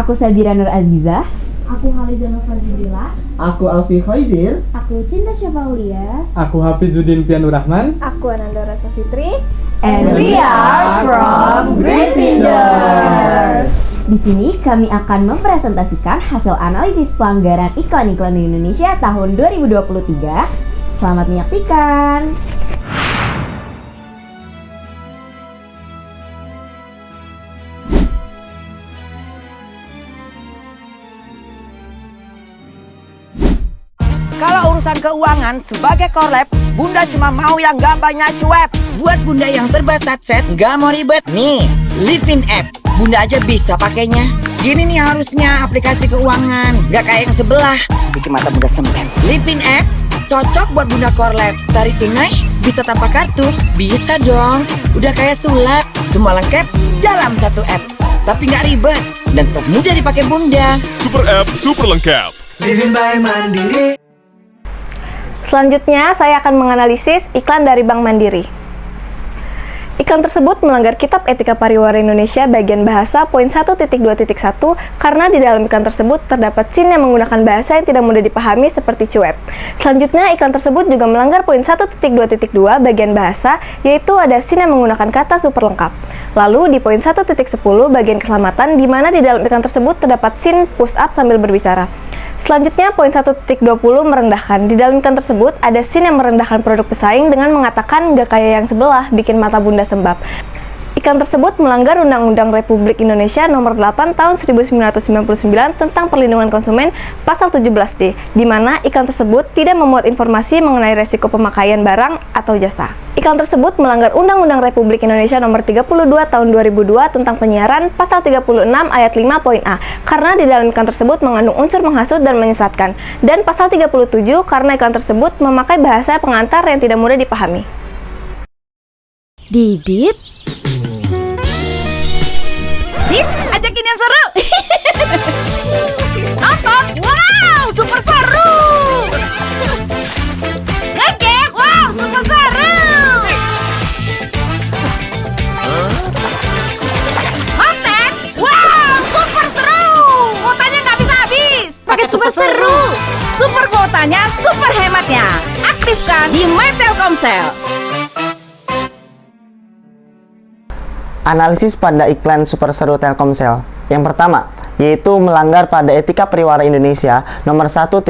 Aku Sabira Nur Azizah. Aku Haliza Nurfazilillah. Aku Alfi Khaidir. Aku Cinta Syafaulia. Aku Hafizuddin Pianur Rahman. Aku Ananda Rasa Fitri. And we are from Gryffindor. Di sini kami akan mempresentasikan hasil analisis pelanggaran iklan-iklan di Indonesia tahun 2023. Selamat menyaksikan. Kalau urusan keuangan sebagai korlap, Bunda cuma mau yang gampangnya cuep. Buat Bunda yang serba satset, nggak mau ribet. Nih, Livin App. Bunda aja bisa pakainya. Gini nih harusnya aplikasi keuangan. Nggak kayak yang sebelah, bikin mata Bunda sempit. Livin App cocok buat Bunda korlap. Tarik tunai, bisa tanpa kartu. Bisa dong, udah kayak sulap. Semua lengkap dalam satu app. Tapi nggak ribet dan tetap mudah dipakai Bunda. Super App, super lengkap. Livin by Mandiri. Selanjutnya, saya akan menganalisis iklan dari Bank Mandiri. Iklan tersebut melanggar Kitab Etika Pariwara Indonesia bagian bahasa poin 1.2.1 karena di dalam iklan tersebut terdapat scene yang menggunakan bahasa yang tidak mudah dipahami seperti cuep. Selanjutnya, iklan tersebut juga melanggar poin 1.2.2 bagian bahasa, yaitu ada scene yang menggunakan kata super lengkap. Lalu di poin 1.10 bagian keselamatan, di mana di dalam iklan tersebut terdapat scene push up sambil berbicara. Selanjutnya, poin 1.20 merendahkan. Di dalam iklan tersebut, ada scene yang merendahkan produk pesaing dengan mengatakan gak kayak yang sebelah, bikin mata Bunda sembab. Iklan tersebut melanggar Undang-Undang Republik Indonesia Nomor 8 Tahun 1999 tentang Perlindungan Konsumen Pasal 17D, di mana iklan tersebut tidak memuat informasi mengenai resiko pemakaian barang atau jasa. Iklan tersebut melanggar Undang-Undang Republik Indonesia Nomor 32 Tahun 2002 tentang penyiaran Pasal 36 ayat 5 poin A, karena di dalam iklan tersebut mengandung unsur menghasut dan menyesatkan, dan Pasal 37 karena iklan tersebut memakai bahasa pengantar yang tidak mudah dipahami. Didit, ajakin yang seru. Nonton, wow, super seru. Ngegame, wow, super seru. Konten, wow, super seru. Kuotanya nggak bisa habis. Pakai super seru. Super kuotanya, super hematnya. Aktifkan di My Telkomsel. Analisis pada iklan super seru Telkomsel. Yang pertama, yaitu melanggar pada Etika Pariwara Indonesia Nomor 1.10,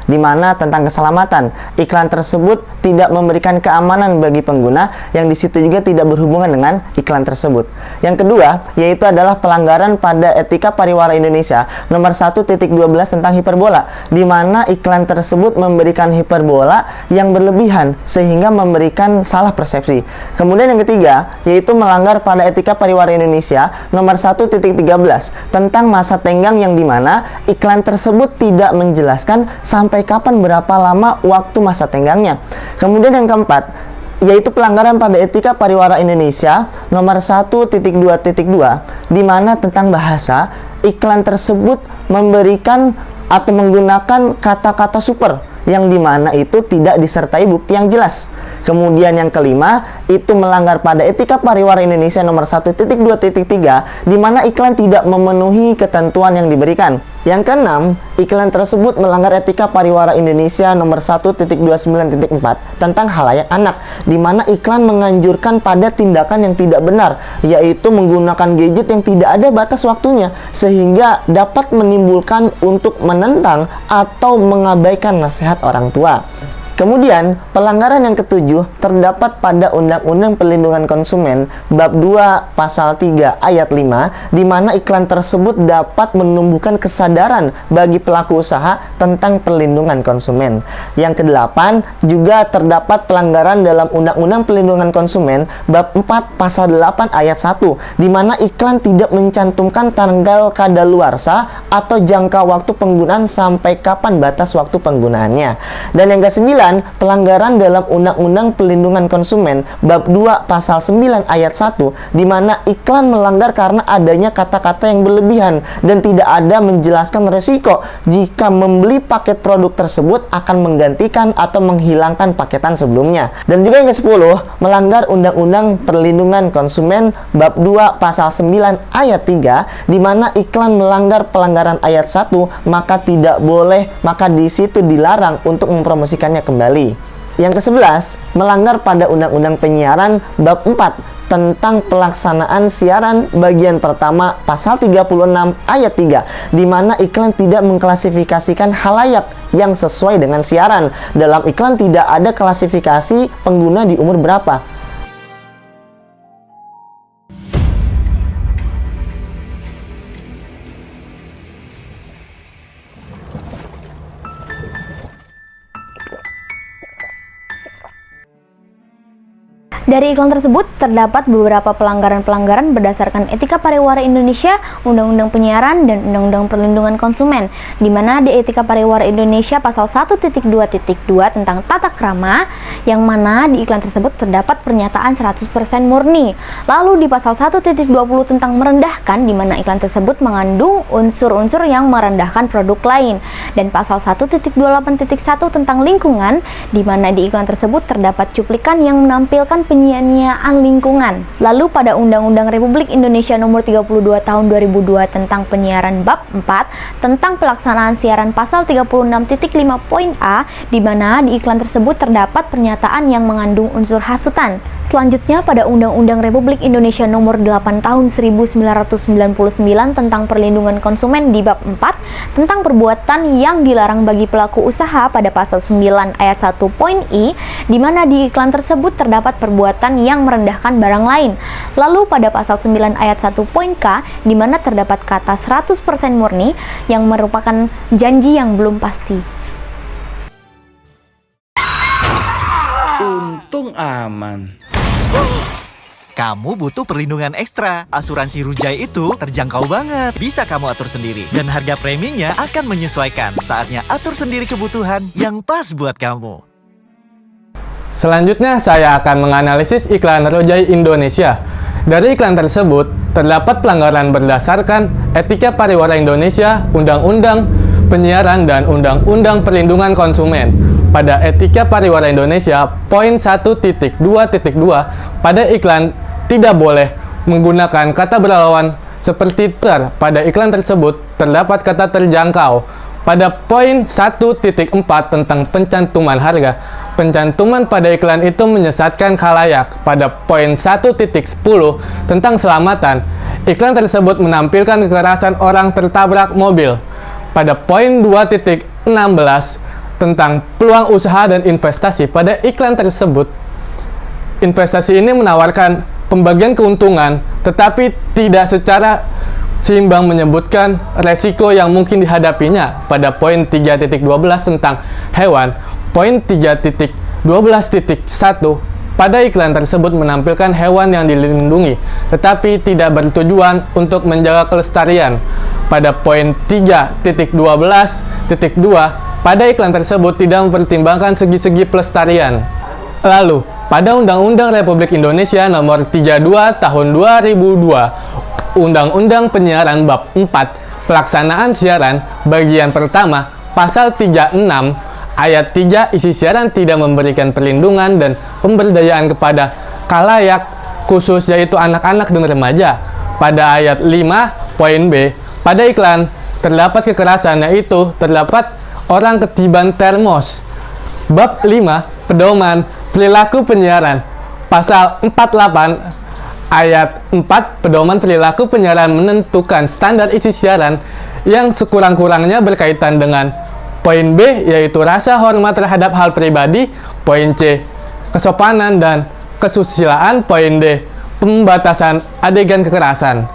di mana tentang keselamatan. Iklan tersebut tidak memberikan keamanan bagi pengguna, yang di situ juga tidak berhubungan dengan iklan tersebut. Yang kedua, yaitu adalah pelanggaran pada Etika Pariwara Indonesia Nomor 1.12 tentang hiperbola, di mana iklan tersebut memberikan hiperbola yang berlebihan sehingga memberikan salah persepsi. Kemudian yang ketiga, yaitu melanggar pada Etika Pariwara Indonesia Nomor 1.13 tentang masa tenggang, yang dimana iklan tersebut tidak menjelaskan sampai kapan berapa lama waktu masa tenggangnya. Kemudian yang keempat, yaitu pelanggaran pada Etika Pariwara Indonesia Nomor 1.2.2, di mana tentang bahasa, iklan tersebut memberikan atau menggunakan kata-kata super, yang dimana itu tidak disertai bukti yang jelas. Kemudian yang kelima, itu melanggar pada Etika Pariwara Indonesia Nomor 1.2.3, di mana iklan tidak memenuhi ketentuan yang diberikan. Yang keenam, iklan tersebut melanggar Etika Pariwara Indonesia Nomor 1.29.4 tentang halayak anak, di mana iklan menganjurkan pada tindakan yang tidak benar, yaitu menggunakan gadget yang tidak ada batas waktunya, sehingga dapat menimbulkan untuk menentang atau mengabaikan nasihat orang tua. Kemudian, pelanggaran yang ketujuh terdapat pada Undang-Undang Perlindungan Konsumen Bab 2 Pasal 3 Ayat 5, di mana iklan tersebut dapat menumbuhkan kesadaran bagi pelaku usaha tentang perlindungan konsumen. Yang kedelapan, juga terdapat pelanggaran dalam Undang-Undang Perlindungan Konsumen Bab 4 Pasal 8 Ayat 1, di mana iklan tidak mencantumkan tanggal kadaluarsa atau jangka waktu penggunaan sampai kapan batas waktu penggunaannya. Dan yang kesembilan, 9, pelanggaran dalam Undang-Undang Perlindungan Konsumen bab 2 pasal 9 ayat 1, di mana iklan melanggar karena adanya kata-kata yang berlebihan dan tidak ada menjelaskan resiko jika membeli paket produk tersebut akan menggantikan atau menghilangkan paketan sebelumnya. Dan juga yang ke-10, melanggar Undang-Undang Perlindungan Konsumen bab 2 pasal 9 ayat 3, di mana iklan melanggar pelanggaran ayat 1, maka tidak boleh, maka di situ dilarang untuk mempromosikannya kembali. Yang ke-11, melanggar pada Undang-Undang Penyiaran bab 4 tentang pelaksanaan siaran bagian pertama pasal 36 ayat 3, di mana iklan tidak mengklasifikasikan halayak yang sesuai dengan siaran. Dalam iklan tidak ada klasifikasi pengguna di umur berapa. Dari iklan tersebut, terdapat beberapa pelanggaran-pelanggaran berdasarkan Etika Pariwara Indonesia, Undang-Undang Penyiaran, dan Undang-Undang Perlindungan Konsumen, di mana di Etika Pariwara Indonesia pasal 1.2.2 tentang tata krama, yang mana di iklan tersebut terdapat pernyataan 100% murni. Lalu di pasal 1.20 tentang merendahkan, di mana iklan tersebut mengandung unsur-unsur yang merendahkan produk lain. Dan pasal 1.28.1 tentang lingkungan, di mana di iklan tersebut terdapat cuplikan yang menampilkan penyia-nyiaan lingkungan. Lalu pada Undang-Undang Republik Indonesia Nomor 32 Tahun 2002 tentang penyiaran bab 4 tentang pelaksanaan siaran pasal 36.5 poin A, di mana di iklan tersebut terdapat pernyataan yang mengandung unsur hasutan. Selanjutnya pada Undang-Undang Republik Indonesia Nomor 8 Tahun 1999 tentang perlindungan konsumen di bab 4 tentang perbuatan yang dilarang bagi pelaku usaha pada pasal 9 ayat 1 poin I, di mana di iklan tersebut terdapat perbuatan yang merendahkan barang lain. Lalu pada pasal 9 ayat 1 poin K, di mana terdapat kata 100% murni yang merupakan janji yang belum pasti. Untung aman. Kamu butuh perlindungan ekstra. Asuransi Rujai itu terjangkau banget. Bisa kamu atur sendiri. Dan harga preminya akan menyesuaikan. Saatnya atur sendiri kebutuhan yang pas buat kamu. Selanjutnya saya akan menganalisis iklan Rujai Indonesia. Dari iklan tersebut, terdapat pelanggaran berdasarkan Etika Pariwara Indonesia, Undang-Undang Penyiaran, dan Undang-Undang Perlindungan Konsumen. Pada Etika Pariwara Indonesia, poin 1.2.2, pada iklan tidak boleh menggunakan kata berlawan seperti ter. Pada iklan tersebut, terdapat kata terjangkau. Pada poin 1.4 tentang pencantuman harga, pencantuman pada iklan itu menyesatkan khalayak. Pada poin 1.10 tentang selamatan, iklan tersebut menampilkan kekerasan orang tertabrak mobil. Pada poin 2.16 tentang peluang usaha dan investasi, pada iklan tersebut, investasi ini menawarkan pembagian keuntungan, tetapi tidak secara seimbang menyebutkan resiko yang mungkin dihadapinya. Pada poin 3.12 tentang hewan, poin 3.12.1, pada iklan tersebut menampilkan hewan yang dilindungi, tetapi tidak bertujuan untuk menjaga kelestarian. Pada poin 3.12.2, pada iklan tersebut tidak mempertimbangkan segi-segi pelestarian. Lalu, pada Undang-Undang Republik Indonesia Nomor 32 Tahun 2002, Undang-Undang Penyiaran bab 4, pelaksanaan siaran bagian pertama, pasal 36 ayat 3, isi siaran tidak memberikan perlindungan dan pemberdayaan kepada khalayak khusus, yaitu anak-anak dan remaja. Pada ayat 5 poin B, pada iklan terdapat kekerasan, yaitu terdapat orang ketiban termos. Bab 5 pedoman perilaku penyiaran, pasal 48 ayat 4, pedoman perilaku penyiaran menentukan standar isi siaran yang sekurang-kurangnya berkaitan dengan poin B, yaitu rasa hormat terhadap hal pribadi, poin C, kesopanan dan kesusilaan, poin D, pembatasan adegan kekerasan.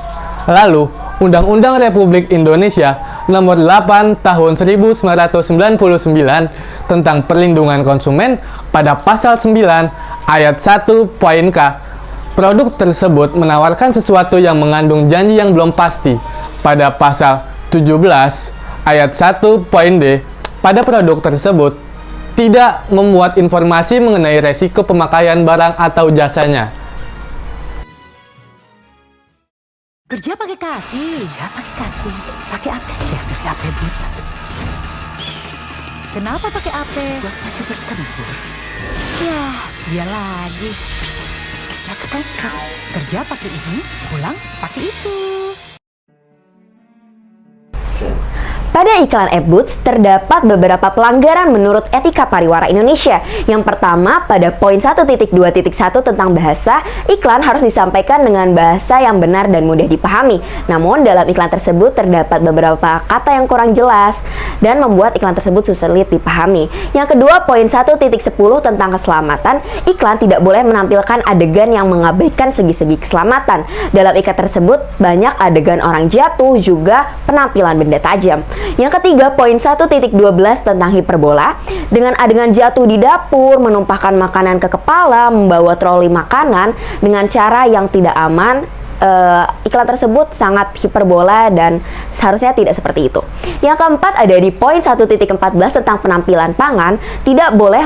Lalu, Undang-Undang Republik Indonesia Nomor 8 Tahun 1999 tentang perlindungan konsumen, pada pasal 9 ayat 1 poin K, produk tersebut menawarkan sesuatu yang mengandung janji yang belum pasti. Pada pasal 17 ayat 1 poin D, pada produk tersebut tidak memuat informasi mengenai resiko pemakaian barang atau jasanya. Kerja pakai kaki. Ya, pakai kaki. Pakai AP. Ya, pakai AP Boots. Kenapa pakai AP? Buat maju bertempur. Ya, dia lagi. Ya, kerja pakai ini, pulang pakai itu. Pada iklan Boots terdapat beberapa pelanggaran menurut etika pariwara Indonesia. Yang pertama, pada poin 1.2.1 tentang bahasa, iklan harus disampaikan dengan bahasa yang benar dan mudah dipahami. Namun, dalam iklan tersebut terdapat beberapa kata yang kurang jelas dan membuat iklan tersebut sulit dipahami. Yang kedua, poin 1.10 tentang keselamatan, iklan tidak boleh menampilkan adegan yang mengabaikan segi-segi keselamatan. Dalam iklan tersebut, banyak adegan orang jatuh, juga penampilan benda tajam. Yang ketiga, poin 1.12 tentang hiperbola, dengan adegan jatuh di dapur, menumpahkan makanan ke kepala, membawa troli makanan dengan cara yang tidak aman. Iklan tersebut sangat hiperbola dan seharusnya tidak seperti itu. Yang keempat ada di poin 1.14 tentang penampilan pangan, tidak boleh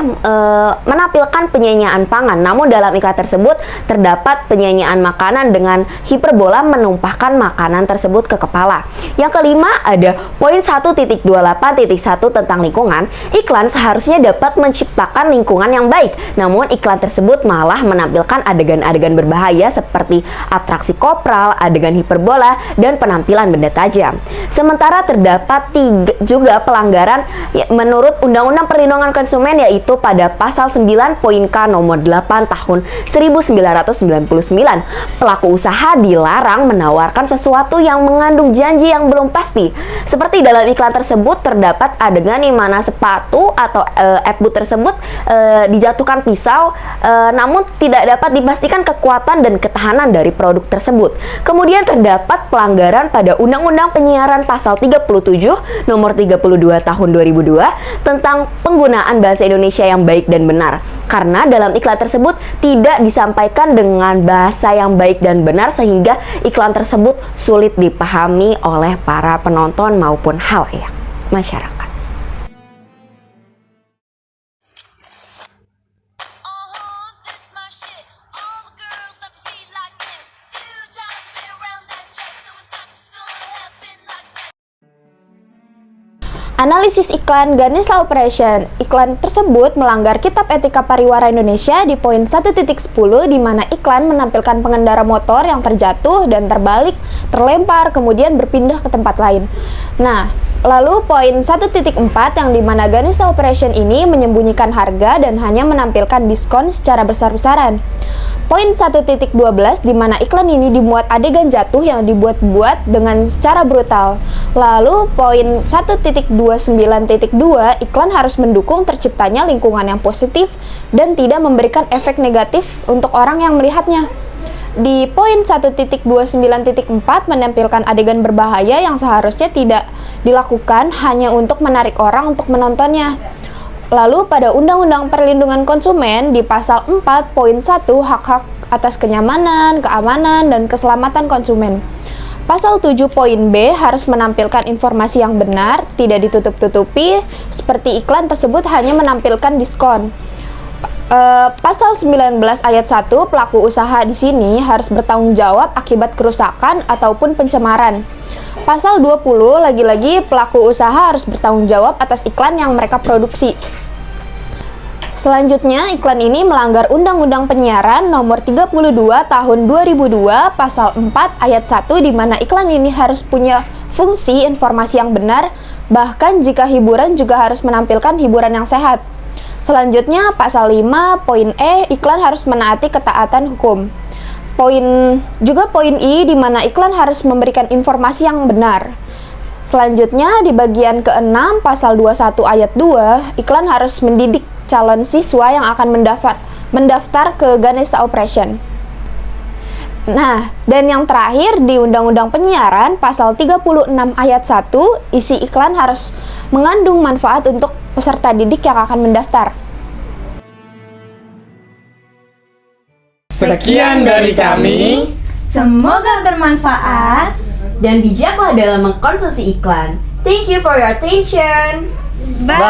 menampilkan penyanyian pangan, namun dalam iklan tersebut terdapat penyanyian makanan dengan hiperbola menumpahkan makanan tersebut ke kepala. Yang kelima ada poin 1.28.1 tentang lingkungan, iklan seharusnya dapat menciptakan lingkungan yang baik, namun iklan tersebut malah menampilkan adegan-adegan berbahaya seperti atraksi kopral, adegan hiperbola, dan penampilan benda tajam. Sementara terdapat juga pelanggaran menurut Undang-Undang Perlindungan Konsumen, yaitu pada pasal 9 poin K nomor 8 tahun 1999. Pelaku usaha dilarang menawarkan sesuatu yang mengandung janji yang belum pasti. Seperti dalam iklan tersebut terdapat adegan di mana sepatu atau boot tersebut dijatuhkan pisau, namun tidak dapat dipastikan kekuatan dan ketahanan dari produk tersebut. Kemudian terdapat pelanggaran pada Undang-Undang Penyiaran pasal 37 nomor 32 tahun 2002 tentang penggunaan bahasa Indonesia yang baik dan benar. Karena dalam iklan tersebut tidak disampaikan dengan bahasa yang baik dan benar sehingga iklan tersebut sulit dipahami oleh para penonton maupun khalayak masyarakat. Analisis iklan Ganesha Operation. Iklan tersebut melanggar Kitab Etika Pariwara Indonesia di poin 1.10 di mana iklan menampilkan pengendara motor yang terjatuh dan terbalik, terlempar, kemudian berpindah ke tempat lain. Nah, lalu poin 1.4 yang di mana Ganesha Operation ini menyembunyikan harga dan hanya menampilkan diskon secara besar-besaran. Poin 1.12 di mana iklan ini dimuat adegan jatuh yang dibuat-buat dengan secara brutal. Lalu poin 1.29.2 iklan harus mendukung terciptanya lingkungan yang positif dan tidak memberikan efek negatif untuk orang yang melihatnya. Di poin 1.29.4 menampilkan adegan berbahaya yang seharusnya tidak dilakukan hanya untuk menarik orang untuk menontonnya. Lalu pada Undang-Undang Perlindungan Konsumen di pasal 4 poin 1 hak-hak atas kenyamanan, keamanan, dan keselamatan konsumen. Pasal 7 poin B harus menampilkan informasi yang benar, tidak ditutup-tutupi, seperti iklan tersebut hanya menampilkan diskon. Pasal 19 ayat 1 pelaku usaha di sini harus bertanggung jawab akibat kerusakan ataupun pencemaran. Pasal 20 lagi-lagi pelaku usaha harus bertanggung jawab atas iklan yang mereka produksi. Selanjutnya, iklan ini melanggar Undang-Undang Penyiaran nomor 32 tahun 2002 pasal 4 ayat 1 di mana iklan ini harus punya fungsi informasi yang benar, bahkan jika hiburan juga harus menampilkan hiburan yang sehat. Selanjutnya, pasal 5 poin E, iklan harus menaati ketaatan hukum. Poin I di mana iklan harus memberikan informasi yang benar. Selanjutnya di bagian ke-6 pasal 21 ayat 2, iklan harus mendidik calon siswa yang akan mendaftar ke Ganesha Operation. Nah, dan yang terakhir di Undang-Undang Penyiaran pasal 36 ayat 1, isi iklan harus mengandung manfaat untuk peserta didik yang akan mendaftar. Sekian dari kami. Semoga bermanfaat dan bijaklah dalam mengkonsumsi iklan. Thank you for your attention. Bye.